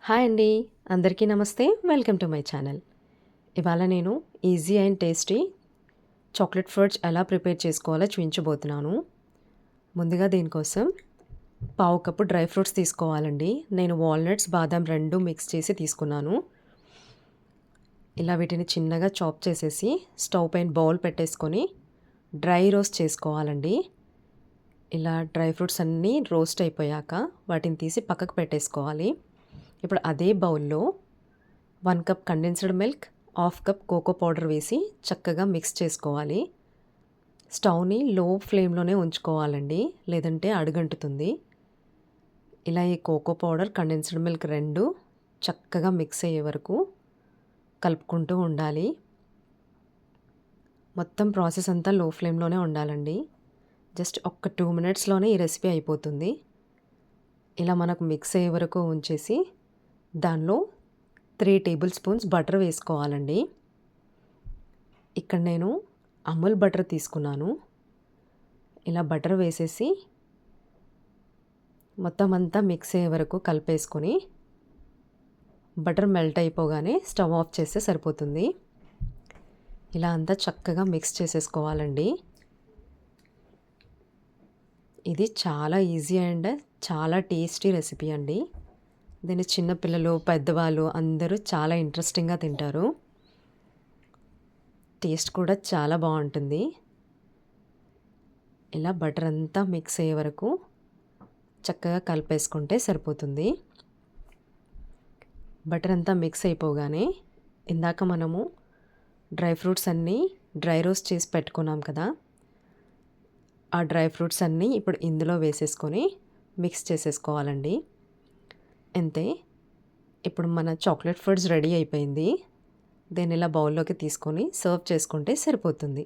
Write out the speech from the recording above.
Hi అండి. అందరికీ నమస్తే. Welcome to my channel. ఇవాళ నేను ఈజీ అండ్ టేస్టీ చాక్లెట్ ఫudge ఎలా ప్రిపేర్ చేసుకోవాలో చూపించబోతున్నాను. ముందుగా దీనికోసం పావు కప్పు డ్రై ఫ్రూట్స్ తీసుకోవాలండి. నేను వాల్నట్స్, బాదాం 2 మిక్స్ చేసి తీసుకున్నాను. ఇలా వీటిని చిన్నగా చాప్ చేసేసి స్టవ్ పైన బౌల్ పెట్టేసుకొని డ్రై రోస్ట్ చేసుకోవాలండి. ఇలా డ్రై ఫ్రూట్స్ అన్నీ రోస్ట్ అయిపోయాక వాటిని తీసి పక్కకు పెట్టేసుకోవాలి. ఇప్పుడు అదే బౌల్లో 1 cup condensed milk, half cup cocoa powder వేసి చక్కగా మిక్స్ చేసుకోవాలి. స్టవ్ని లో ఫ్లేమ్లోనే ఉంచుకోవాలండి, లేదంటే అడుగంటుతుంది. ఇలా ఈ కోకో పౌడర్, కండెన్స్డ్ మిల్క్ 2 చక్కగా మిక్స్ అయ్యే వరకు కలుపుకుంటూ ఉండాలి. మొత్తం ప్రాసెస్ అంతా లో ఫ్లేమ్లోనే ఉండాలండి. జస్ట్ ఒక్క 2 మినిట్స్లోనే ఈ రెసిపీ అయిపోతుంది. ఇలా మనకు మిక్స్ అయ్యే వరకు ఉంచేసి దానిలో 3 టేబుల్ స్పూన్స్ బటర్ వేసుకోవాలండి. ఇక్కడ నేను అమూల్ బటర్ తీసుకున్నాను. ఇలా బటర్ వేసేసి మొత్తం అంతా మిక్స్ అయ్యే వరకు కలిపేసుకొని బటర్ మెల్ట్ అయిపోగానే స్టవ్ ఆఫ్ చేస్తే సరిపోతుంది. ఇలా అంతా చక్కగా మిక్స్ చేసేసుకోవాలండి. ఇది చాలా ఈజీ అండ్ చాలా టేస్టీ రెసిపీ అండి. దీన్ని చిన్నపిల్లలు, పెద్దవాళ్ళు అందరూ చాలా ఇంట్రెస్టింగ్గా తింటారు. టేస్ట్ కూడా చాలా బాగుంటుంది. ఇలా బటర్ అంతా మిక్స్ అయ్యే వరకు చక్కగా కలిపేసుకుంటే సరిపోతుంది. బటర్ అంతా మిక్స్ అయిపోగానే ఇందాక మనము డ్రై ఫ్రూట్స్ అన్నీ డ్రై రోస్ట్ చేసి పెట్టుకున్నాం కదా, ఆ డ్రై ఫ్రూట్స్ అన్నీ ఇప్పుడు ఇందులో వేసేసుకొని మిక్స్ చేసేసుకోవాలండి. అంతే, ఇప్పుడు మన చాక్లెట్ ఫudge రెడీ అయిపోయింది. దీన్ని ఇలా బౌల్లోకి తీసుకొని సర్వ్ చేసుకుంటే సరిపోతుంది.